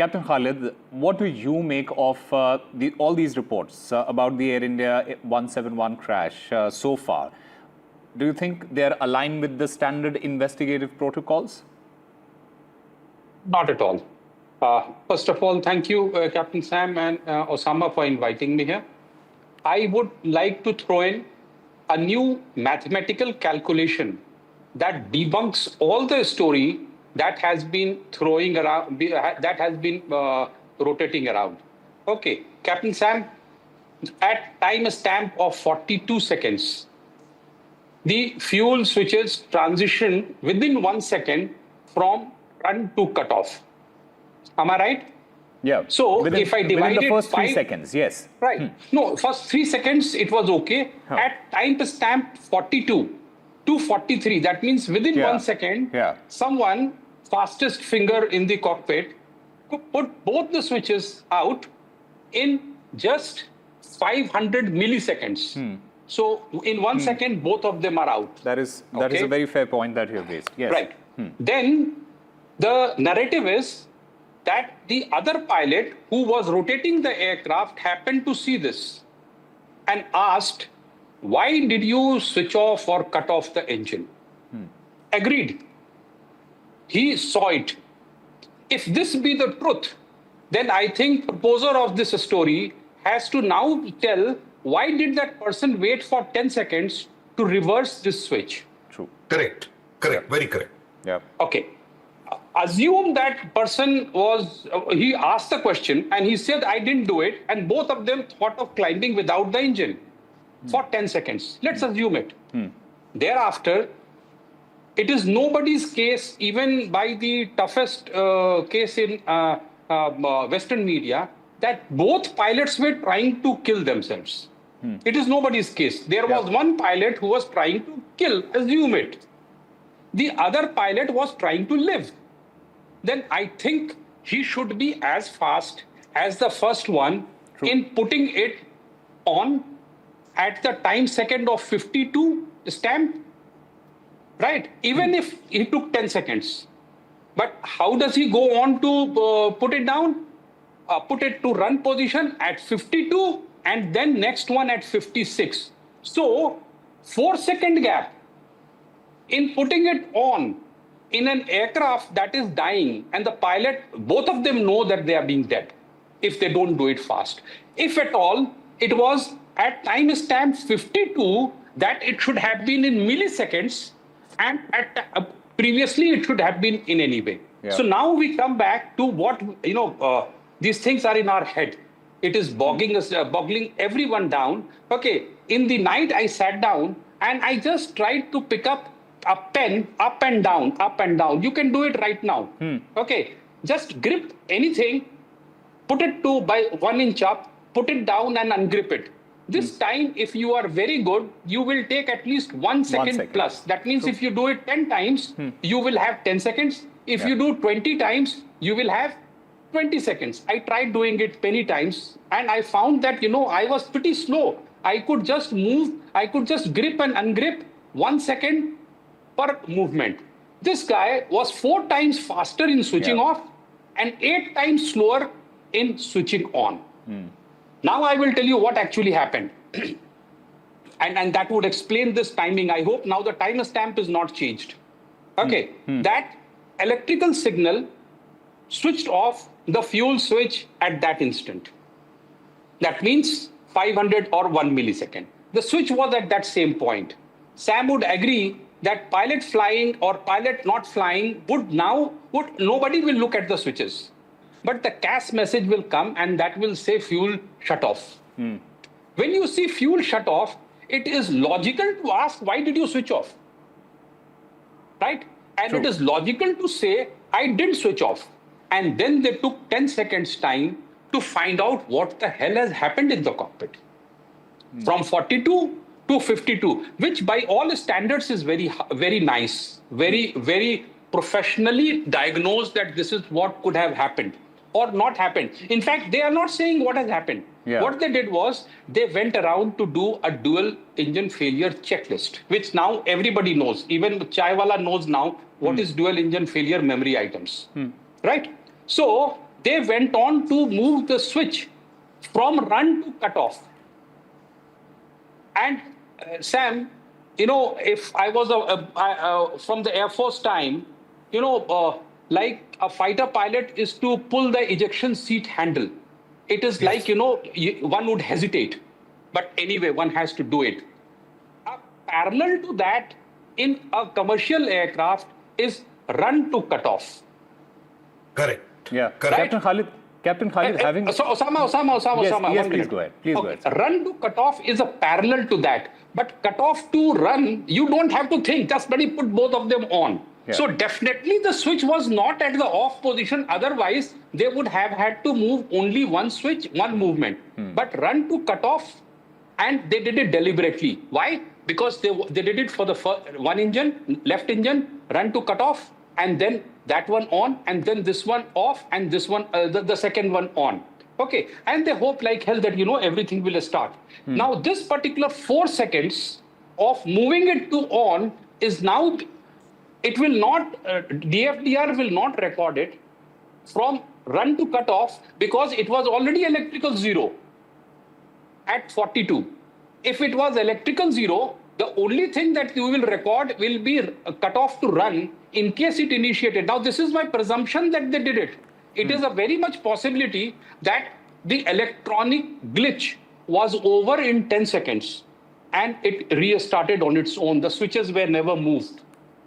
Captain Khalid, what do you make of all these reports about the Air India 171 crash so far? Do you think they're aligned with the standard investigative protocols? Not at all. First of all, thank you, Captain Sam and Osama, for inviting me here. I would like to throw in a new mathematical calculation that debunks all the story that has been throwing around, that has been rotating around. Okay, Captain Sam, at time stamp of 42 seconds, the fuel switches transition within 1 second from run to cutoff. Am I right? Yeah. So if I divide within the first it 3 seconds, yes. Right. No, first 3 seconds it was okay. At time stamp 42 to 43, that means within 1 second, someone, fastest finger in the cockpit, could put both the switches out in just 500 milliseconds. So in 1 second, both of them are out. That is a very fair point that you have raised. Yes. Right. Then the narrative is that the other pilot who was rotating the aircraft happened to see this and asked, why did you switch off or cut off the engine? Agreed. He saw it. If this be the truth, then I think proposer of this story has to now tell why did that person wait for 10 seconds to reverse this switch? True. Correct. Very correct. Yeah. Okay. Assume that person was, he asked the question and he said, I didn't do it. And both of them thought of climbing without the engine for 10 seconds. Let's assume it. Thereafter, it is nobody's case, even by the toughest case in Western media, that both pilots were trying to kill themselves. It is nobody's case. There was one pilot who was trying to kill, assume it. The other pilot was trying to live. Then I think he should be as fast as the first one in putting it on at the time second of 52 stamp, right? Even if he took 10 seconds. But how does he go on to put it down? Put it to run position at 52 and then next one at 56. So 4-second gap in putting it on in an aircraft that is dying, and the pilot, both of them know that they are being dead if they don't do it fast. If at all, it was at time stamp 52 that it should have been in milliseconds, and at previously it should have been in any way. So now we come back to what, these things are in our head. It is boggling us, boggling everyone down. Okay, in the night I sat down and I just tried to pick up a pen, up and down, up and down. You can do it right now. Okay, just grip anything, put it to by 1 inch up, put it down and ungrip it. This time, if you are very good, you will take at least 1 second plus. That means if you do it 10 times, you will have 10 seconds. If you do 20 times, you will have 20 seconds. I tried doing it many times and I found that, I was pretty slow. I could just move, I could just grip and ungrip 1 second per movement. This guy was 4 times faster in switching off and 8 times slower in switching on. Now I will tell you what actually happened. and that would explain this timing. I hope now the time stamp is not changed. Okay, that electrical signal switched off the fuel switch at that instant. That means 500 or 1 millisecond. The switch was at that same point. Sam would agree that pilot flying or pilot not flying nobody will look at the switches. But the CAS message will come and that will say fuel shut off. When you see fuel shut off, it is logical to ask, why did you switch off? Right? And it is logical to say, I didn't switch off. And then they took 10 seconds time to find out what the hell has happened in the cockpit. From 42 to 52, which by all standards is very, very nice, very, very professionally diagnosed that this is what could have happened or not happened. In fact, they are not saying what has happened. What they did was they went around to do a dual engine failure checklist, which now everybody knows. Even Chaiwala knows now what is dual engine failure memory items, right? So they went on to move the switch from run to cutoff. And Sam, if I was from the Air Force time, like a fighter pilot is to pull the ejection seat handle. It is like, one would hesitate. But anyway, one has to do it. Parallel to that, in a commercial aircraft, is run to cutoff. Correct. Yeah. Correct. Captain Khalid, having... Osama, Yes, please go ahead. Please go ahead. Run to cutoff is a parallel to that. But cutoff to run, you don't have to think. Just put both of them on. Yeah. So definitely the switch was not at the off position. Otherwise, they would have had to move only one switch, one movement. But run to cutoff, and they did it deliberately. Why? Because they did it for the one engine, left engine, run to cutoff, and then that one on, and then this one off, and this one, the second one on. Okay, and they hope like hell that, everything will start. Now, this particular 4 seconds of moving it to on is now, it will not, DFDR will not record it from run to cutoff because it was already electrical zero at 42. If it was electrical zero, the only thing that you will record will be a cutoff to run in case it initiated. Now, this is my presumption that they did it. It is a very much possibility that the electronic glitch was over in 10 seconds and it restarted on its own. The switches were never moved.